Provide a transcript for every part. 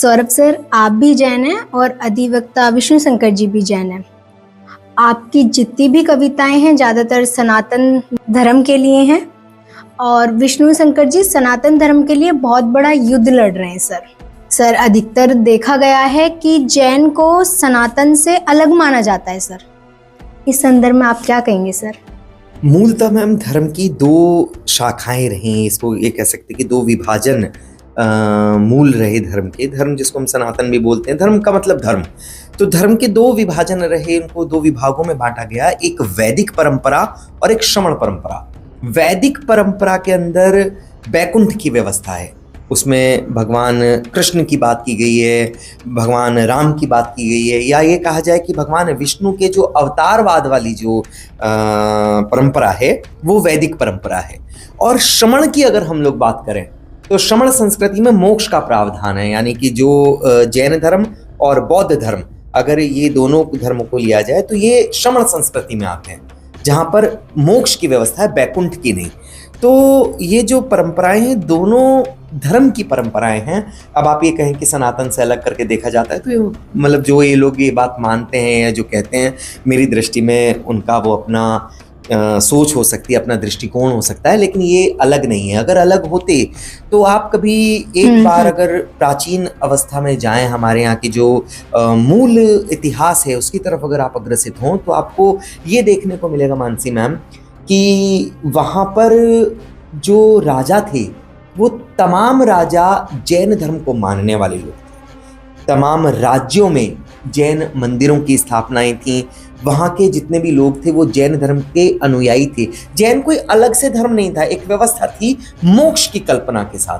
Saurabh sir, आप भी जैन हैं और अधिवक्ता विष्णु शंकर जी भी जैन हैं। आपकी जितनी भी कविताएं हैं ज़्यादातर सनातन धर्म के लिए हैं और विष्णु शंकर जी सनातन धर्म के लिए बहुत बड़ा युद्ध लड़ रहे हैं सर। अधिकतर देखा गया है कि जैन को सनातन से अलग माना जाता है सर। इस संदर्भ में आप क्या कहेंगे सर? मूलतः मैम धर्म की दो शाखाएं रही, इसको ये कह सकते कि दो विभाजन मूल रहे धर्म के। धर्म जिसको हम सनातन भी बोलते हैं, धर्म का मतलब धर्म। तो धर्म के दो विभाजन रहे, उनको दो विभागों में बांटा गया, एक वैदिक परंपरा और एक श्रमण परंपरा। वैदिक परंपरा के अंदर बैकुंठ की व्यवस्था है, उसमें भगवान कृष्ण की बात की गई है, भगवान राम की बात की गई है, या ये कहा जाए कि भगवान विष्णु के जो अवतारवाद वाली जो परंपरा है वो वैदिक परंपरा है। और श्रमण की अगर हम लोग बात करें तो श्रमण संस्कृति में मोक्ष का प्रावधान है, यानी कि जो जैन धर्म और बौद्ध धर्म, अगर ये दोनों धर्मों को लिया जाए तो ये श्रमण संस्कृति में आते हैं, जहाँ पर मोक्ष की व्यवस्था है, बैकुंठ की नहीं। तो ये जो परंपराएं हैं दोनों धर्म की परंपराएं हैं। अब आप ये कहें कि सनातन से अलग करके देखा जाता है, तो ये मतलब जो ये लोग ये बात मानते हैं या जो कहते हैं, मेरी दृष्टि में उनका वो अपना सोच हो सकती है, अपना दृष्टिकोण हो सकता है, लेकिन ये अलग नहीं है। अगर अलग होते तो आप कभी एक बार अगर प्राचीन अवस्था में जाएं, हमारे यहाँ की जो मूल इतिहास है उसकी तरफ अगर आप अग्रसित हों, तो आपको ये देखने को मिलेगा मानसी मैम कि वहाँ पर जो राजा थे वो तमाम राजा जैन धर्म को मानने वाले लोग थे। तमाम राज्यों में जैन मंदिरों की स्थापनाएं थीं, वहाँ के जितने भी लोग थे वो जैन धर्म के अनुयायी थे। जैन कोई अलग से धर्म नहीं था, एक व्यवस्था थी मोक्ष की कल्पना के साथ,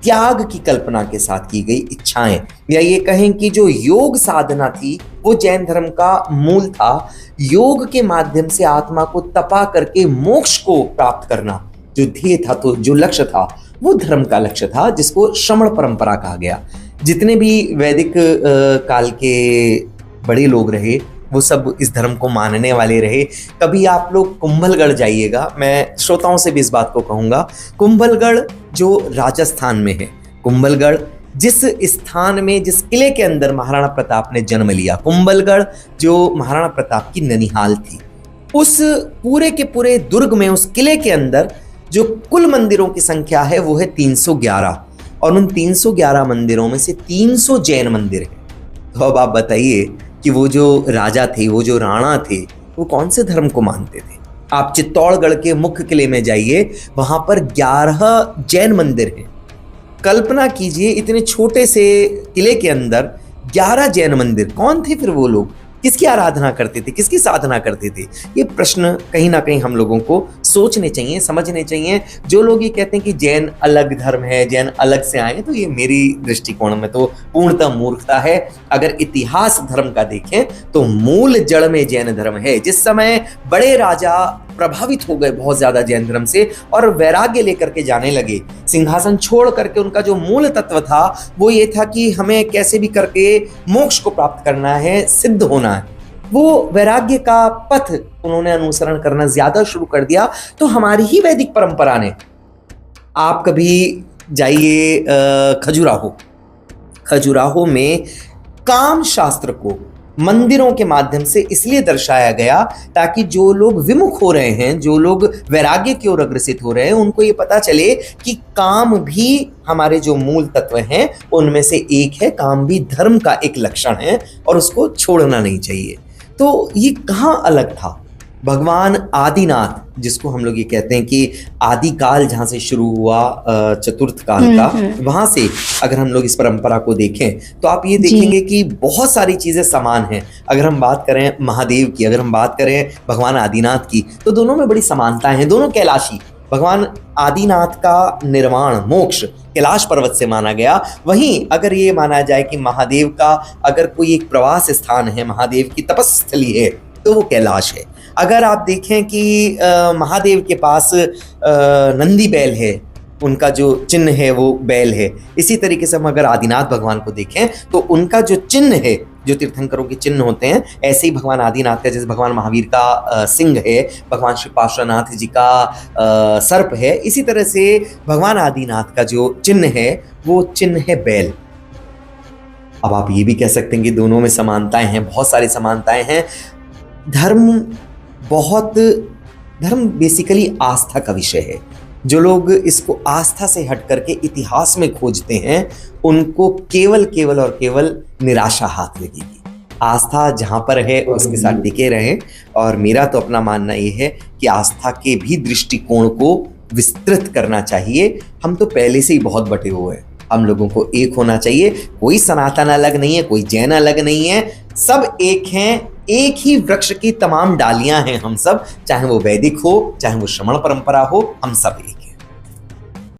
त्याग की कल्पना के साथ की गई इच्छाएं, या ये कहें कि जो योग साधना थी वो जैन धर्म का मूल था। योग के माध्यम से आत्मा को तपा करके मोक्ष को प्राप्त करना जो ध्येय था, तो जो लक्ष्य था वो धर्म का लक्ष्य था, जिसको श्रमण परंपरा कहा गया। जितने भी वैदिक काल के बड़े लोग रहे वो सब इस धर्म को मानने वाले रहे। कभी आप लोग कुंभलगढ़ जाइएगा, मैं श्रोताओं से भी इस बात को कहूँगा, कुंभलगढ़ जो राजस्थान में है, कुंभलगढ़ जिस स्थान में, जिस किले के अंदर महाराणा प्रताप ने जन्म लिया, कुंभलगढ़ जो महाराणा प्रताप की ननिहाल थी, उस पूरे के पूरे दुर्ग में, उस किले के अंदर जो कुल मंदिरों की संख्या है वो है 311, और उन 311 मंदिरों में से 300 जैन मंदिर है। तो अब आप बताइए कि वो जो राजा थे, वो जो राणा थे, वो कौन से धर्म को मानते थे? आप चित्तौड़गढ़ के मुख्य किले में जाइए, वहां पर 11 जैन मंदिर हैं। कल्पना कीजिए, इतने छोटे से किले के अंदर 11 जैन मंदिर। कौन थे फिर वो लोग? किसकी आराधना करते थे, किसकी साधना करते थे? ये प्रश्न कहीं ना कहीं हम लोगों को सोचने चाहिए, समझने चाहिए। जो लोग ये कहते हैं कि जैन अलग धर्म है, जैन अलग से आए, तो ये मेरी दृष्टिकोण में तो पूर्णतः मूर्खता है। अगर इतिहास धर्म का देखें तो मूल जड़ में जैन धर्म है। जिस समय बड़े राजा प्रभावित हो गए बहुत ज्यादा जैन धर्म से और वैराग्य लेकर के जाने लगे, सिंहासन छोड़ करके, उनका जो मूल तत्व था वो ये था कि हमें कैसे भी करके मोक्ष को प्राप्त करना है, सिद्ध होना है, वो वैराग्य का पथ उन्होंने अनुसरण करना ज्यादा शुरू कर दिया। तो हमारी ही वैदिक परंपरा ने, आप कभी जाइए खजुराहो में काम शास्त्र को मंदिरों के माध्यम से इसलिए दर्शाया गया ताकि जो लोग विमुख हो रहे हैं, जो लोग वैराग्य की ओर अग्रसित हो रहे हैं, उनको ये पता चले कि काम भी हमारे जो मूल तत्व हैं उनमें से एक है, काम भी धर्म का एक लक्षण है और उसको छोड़ना नहीं चाहिए। तो ये कहाँ अलग था? भगवान आदिनाथ, जिसको हम लोग ये कहते हैं कि आदिकाल जहाँ से शुरू हुआ, चतुर्थ काल का, वहां से अगर हम लोग इस परंपरा को देखें तो आप ये देखेंगे कि बहुत सारी चीजें समान हैं। अगर हम बात करें महादेव की, अगर हम बात करें भगवान आदिनाथ की, तो दोनों में बड़ी समानताएं हैं। दोनों कैलाशी, भगवान आदिनाथ का निर्वाण मोक्ष कैलाश पर्वत से माना गया। वहीं अगर ये माना जाए कि महादेव का अगर कोई एक प्रवास स्थान है, महादेव की तपस्स्थली है, तो वो कैलाश है। अगर आप देखें कि महादेव के पास नंदी बैल है, उनका जो चिन्ह है वो बैल है। इसी तरीके से हम अगर आदिनाथ भगवान को देखें तो उनका जो चिन्ह है, जो तीर्थंकरों के चिन्ह होते हैं, ऐसे ही भगवान आदिनाथ का, जैसे भगवान महावीर का सिंह है, भगवान श्री पार्श्वनाथ जी का सर्प है, इसी तरह से भगवान आदिनाथ का जो चिन्ह है वो चिन्ह है बैल। अब आप ये भी कह सकते हैं कि दोनों में समानताएं हैं, बहुत सारी समानताएं हैं। धर्म बेसिकली आस्था का विषय है। जो लोग इसको आस्था से हट करके इतिहास में खोजते हैं, उनको केवल केवल और केवल निराशा हाथ लगेगी। आस्था जहाँ पर है उसके साथ टिके रहें। और मेरा तो अपना मानना ये है कि आस्था के भी दृष्टिकोण को विस्तृत करना चाहिए। हम तो पहले से ही बहुत बटे हुए हैं, हम लोगों को एक होना चाहिए। कोई सनातन अलग नहीं है, कोई जैन अलग नहीं है, सब एक हैं। एक ही वृक्ष की तमाम डालियां हैं हम सब, चाहे वो वैदिक हो चाहे वो श्रमण परंपरा हो, हम सब एक।